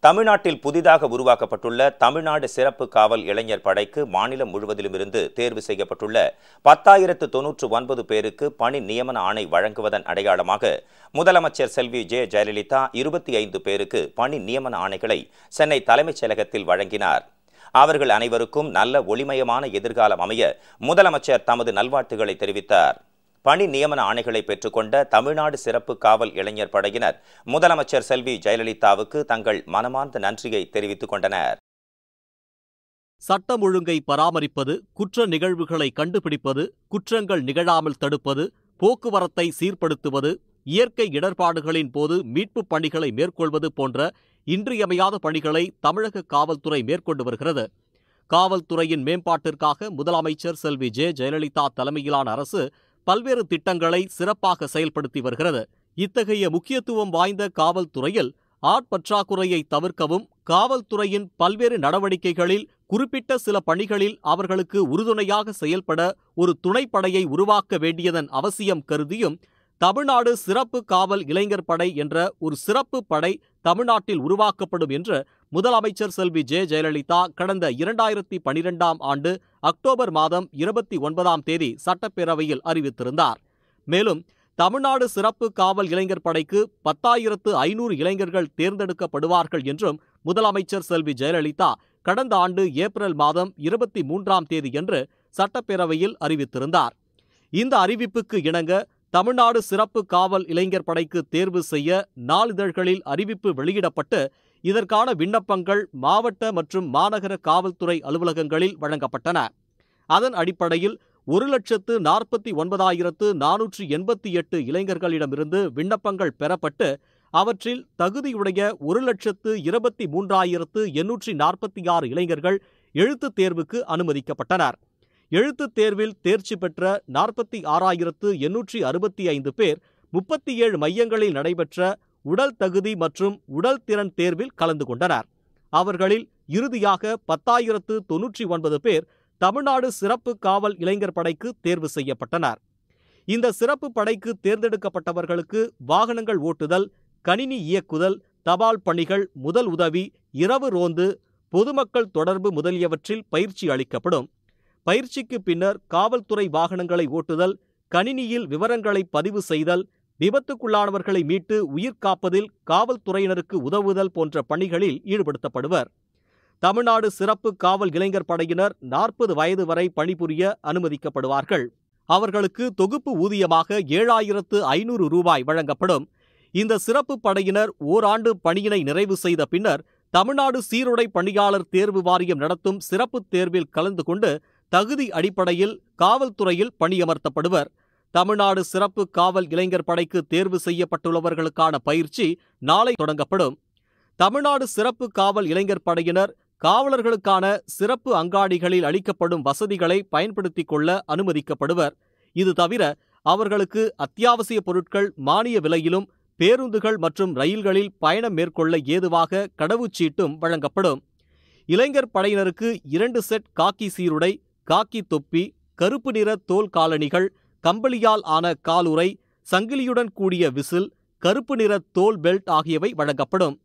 தமிழ்நாட்டில் புதிதாக உருவாக்கப்பட்டுள்ள தமிழ்நாடு சிறப்பு காவல் இளைஞர் படைக்கு மாநிலம் முழுவதிலும் இருந்து தேர்வு செய்யப்பட்டுள்ள 10,099 பேருக்கு பணி நியமன ஆணை வழங்குவதன் அடையாளமாக முதலமைச்சர் செல்வி ஜெயலலிதா 25 பேருக்கு பணி நியமன ஆணைகளை சென்னை தலைமைச் செயலகத்தில் வழங்கினார். அவர்கள் அனைவருக்கும் நல்ல ஒளிமயமான எதிர்காலம் அமைய முதலமைச்சர் தமது நல்வாழ்த்துக்களை தெரிவித்தார். பணி நியமன ஆணைகளை பெற்றுக்கொண்ட தமிழ்நாடு சிறப்பு காவல் இளைஞர் படையினர் முதலமைச்சர் செல்வி ஜெயலலிதாவுக்கு தங்கள் மனமார்ந்த நன்றியை தெரிவித்துக் கொண்டனர். சட்டம் ஒழுங்கை பராமரிப்பது, குற்ற நிகழ்வுகளை கண்டுபிடிப்பது, குற்றங்கள் நிகழாமல் தடுப்பது, போக்குவரத்தை சீர்படுத்துவது, இயற்கை இடர்பாடுகளின் போது மீட்புப் பணிகளை மேற்கொள்வது போன்ற இன்றியமையாத பணிகளை தமிழக காவல்துறை மேற்கொண்டு வருகிறது. காவல்துறையின் மேம்பாட்டிற்காக முதலமைச்சர் செல்வி ஜெயலலிதா தலைமையிலான அரசு பல்வேறு திட்டங்களை சிறப்பாக செயல்படுத்தி வருகிறது. இத்தகைய முக்கியத்துவம் வாய்ந்த காவல்துறையில் ஆட்பற்றாக்குறையை தவிர்க்கவும், காவல்துறையின் பல்வேறு நடவடிக்கைகளில் குறிப்பிட்ட சில பணிகளில் அவர்களுக்கு உறுதுணையாக செயல்பட ஒரு துணைப்படையை உருவாக்க வேண்டியதன் அவசியம் கருதியும் தமிழ்நாடு சிறப்பு காவல் இளைஞர் படை என்ற ஒரு சிறப்பு படை தமிழ்நாட்டில் உருவாக்கப்படும் என்று முதலமைச்சர் செல்வி ஜெயலலிதா கடந்த 2012ஆம் ஆண்டு அக்டோபர் மாதம் 29ஆம் தேதி சட்டப்பேரவையில் அறிவித்திருந்தார். மேலும் தமிழ்நாடு சிறப்பு காவல் இளைஞர் படைக்கு 10,500 இளைஞர்கள் தேர்ந்தெடுக்கப்படுவார்கள் என்றும் முதலமைச்சர் செல்வி ஜெயலலிதா கடந்த ஆண்டு ஏப்ரல் மாதம் 23ஆம் தேதியன்று சட்டப்பேரவையில் அறிவித்திருந்தார். இந்த அறிவிப்புக்கு இணங்க தமிழ்நாடு சிறப்பு காவல் இளைஞர் படைக்கு தேர்வு செய்ய நாளிதழ்களில் அறிவிப்பு வெளியிடப்பட்டு இதற்கான விண்ணப்பங்கள் மாவட்ட மற்றும் மாநகர காவல்துறை அலுவலகங்களில் வழங்கப்பட்டன. அதன் அடிப்படையில் 1,49,488 இளைஞர்களிடமிருந்து விண்ணப்பங்கள் பெறப்பட்டு அவற்றில் தகுதியுடைய 1,23,846 இளைஞர்கள் எழுத்துத் தேர்வுக்கு அனுமதிக்கப்பட்டனர். எழுத்துத் தேர்வில் தேர்ச்சி பெற்ற 46,865 பேர் 37 மையங்களில் நடைபெற்ற உடல் தகுதி மற்றும் உடல் திறன் தேர்வில் கலந்து கொண்டனர். அவர்களில் இறுதியாக 10,099 பேர் தமிழ்நாடு சிறப்பு காவல் இளைஞர் படைக்கு தேர்வு செய்யப்பட்டனர். இந்த சிறப்பு படைக்கு தேர்ந்தெடுக்கப்பட்டவர்களுக்கு வாகனங்கள் ஓட்டுதல், கணினி இயக்குதல், தபால் பணிகள், முதல் உதவி, இரவு ரோந்து, பொதுமக்கள் தொடர்பு முதலியவற்றில் பயிற்சி அளிக்கப்படும். பயிற்சிக்கு பின்னர் காவல்துறை வாகனங்களை ஓட்டுதல், கணினியில் விவரங்களை பதிவு செய்தல், விபத்துக்குள்ளானவர்களை மீட்டு உயிர் காப்பதில் காவல்துறையினருக்கு உதவுதல் போன்ற பணிகளில் ஈடுபடுத்தப்படுவர். தமிழ்நாடு சிறப்பு காவல் இளைஞர் படையினர் 40 வயது வரை பணிபுரிய அனுமதிக்கப்படுவார்கள். அவர்களுக்கு தொகுப்பு ஊதியமாக 7,500 ரூபாய் வழங்கப்படும். இந்த சிறப்பு படையினர் ஓராண்டு பணியினை நிறைவு செய்த பின்னர் தமிழ்நாடு சீருடை பணியாளர் தேர்வு வாரியம் நடத்தும் சிறப்பு தேர்வில் கலந்து கொண்டு தகுதி அடிப்படையில் காவல்துறையில் பணியமர்த்தப்படுவர். தமிழ்நாடு சிறப்பு காவல் இளைஞர் படைக்கு தேர்வு செய்யப்பட்டுள்ளவர்களுக்கான பயிற்சி நாளை தொடங்கப்படும். தமிழ்நாடு சிறப்பு காவல் இளைஞர் படையினர் காவலர்களுக்கான சிறப்பு அங்காடிகளில் அளிக்கப்படும் வசதிகளை பயன்படுத்திக் கொள்ள அனுமதிக்கப்படுவர். இது தவிர அவர்களுக்கு அத்தியாவசிய பொருட்கள் மானிய விலையிலும், பேருந்துகள் மற்றும் ரயில்களில் பயணம் மேற்கொள்ள ஏதுவாக கடவுச்சீட்டும் வழங்கப்படும். இளைஞர் படையினருக்கு 2 செட் காக்கி சீருடை, காக்கி தொப்பி, கருப்பு நிற தோல் காலணிகள், கம்பளியால் ஆன காலுறை, சங்கிலியுடன் கூடிய விசில், கருப்பு நிற தோல் பெல்ட் ஆகியவை வழங்கப்படும்.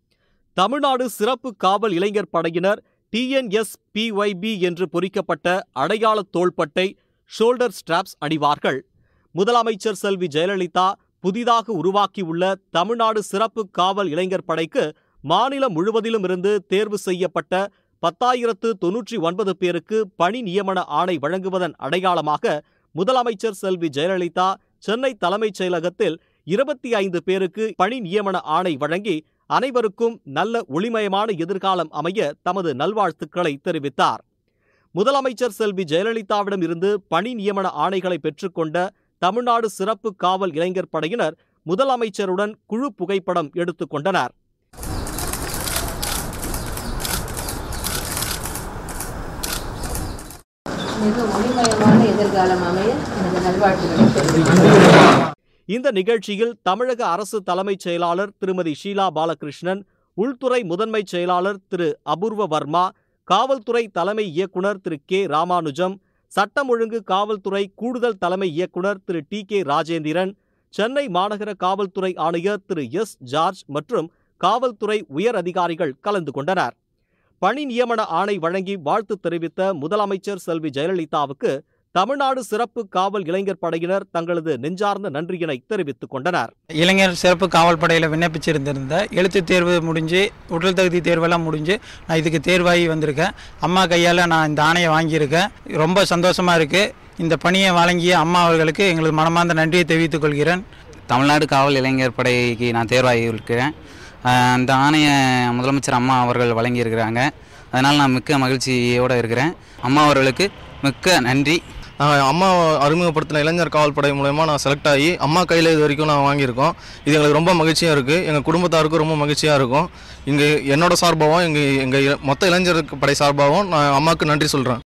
தமிழ்நாடு சிறப்பு காவல் இளைஞர் படையினர் TNSPYB என்று பொறிக்கப்பட்ட அடையாள தோள்பட்டை, ஷோல்டர் ஸ்ட்ராப்ஸ் அணிவார்கள். முதலமைச்சர் செல்வி ஜெயலலிதா புதிதாக உருவாக்கியுள்ள தமிழ்நாடு சிறப்பு காவல் இளைஞர் படைக்கு மாநிலம் முழுவதிலும் இருந்து தேர்வு செய்யப்பட்ட 10,099 பேருக்கு பணி நியமன ஆணை வழங்குவதன் அடையாளமாக முதலமைச்சர் செல்வி ஜெயலலிதா சென்னை தலைமைச் செயலகத்தில் 25 பேருக்கு பணி நியமன ஆணை வழங்கி அனைவருக்கும் நல்ல ஒளிமயமான எதிர்காலம் அமைய தமது நல்வாழ்த்துக்களை தெரிவித்தார். முதலமைச்சர் செல்வி ஜெயலலிதாவிடம் இருந்து பணி நியமன ஆணைகளை பெற்றுக்கொண்ட தமிழ்நாடு சிறப்பு காவல் இளைஞர் படையினர் முதலமைச்சருடன் குழு புகைப்படம் எடுத்துக் கொண்டனர். இந்த நிகழ்ச்சியில் தமிழக அரசு தலைமைச் செயலாளர் திருமதி ஷீலா பாலகிருஷ்ணன், உள்துறை முதன்மைச் செயலாளர் திரு அபூர்வ வர்மா, காவல்துறை தலைமை இயக்குனர் திரு கே ராமானுஜம், சட்டம் ஒழுங்கு காவல்துறை கூடுதல் தலைமை இயக்குனர் திரு TK ராஜேந்திரன், சென்னை மாநகர காவல்துறை ஆணையர் திரு S ஜார்ஜ் மற்றும் காவல்துறை உயர் அதிகாரிகள் கலந்து கொண்டனர். பணி நியமன ஆணை வழங்கி வாழ்த்து தெரிவித்த முதலமைச்சர் செல்வி ஜெயலலிதாவுக்கு தமிழ்நாடு சிறப்பு காவல் இளைஞர் படையினர் தங்களது நெஞ்சார்ந்த நன்றியினை தெரிவித்துக் கொண்டனர். இளைஞர் சிறப்பு காவல் படையில் விண்ணப்பிச்சிருந்திருந்த எழுத்து தேர்வு முடிஞ்சு உடல் தகுதி தேர்வெல்லாம் முடிஞ்சு நான் இதுக்கு தேர்வாகி வந்திருக்கேன். அம்மா கையால் நான் இந்த ஆணையை வாங்கியிருக்கேன். ரொம்ப சந்தோஷமாக இருக்குது. இந்த பணியை வழங்கிய அம்மா அவர்களுக்கு எங்களது மனமார்ந்த நன்றியை தெரிவித்துக் கொள்கிறேன். தமிழ்நாடு காவல் இளைஞர் படைக்கு நான் தேர்வாகி இருக்கிறேன். அந்த ஆணையை முதலமைச்சர் அம்மா அவர்கள் வழங்கியிருக்கிறாங்க. அதனால் நான் மிக்க மகிழ்ச்சியோடு இருக்கிறேன். அம்மா அவர்களுக்கு மிக்க நன்றி. அம்மா அறிமுகப்படுத்தின இளைஞர் காவல் படை மூலமா நான் செலக்ட் ஆகி அம்மா கையில் இது வரைக்கும் நான் வாங்கியிருக்கோம். இது எங்களுக்கு ரொம்ப மகிழ்ச்சியாக இருக்குது. எங்கள் குடும்பத்தாருக்கும் ரொம்ப மகிழ்ச்சியாக இருக்கும். இங்கே என்னோட சார்பாகவும் எங்கள் மொத்த இளைஞர் படை சார்பாகவும் நான் அம்மாவுக்கு நன்றி சொல்கிறேன்.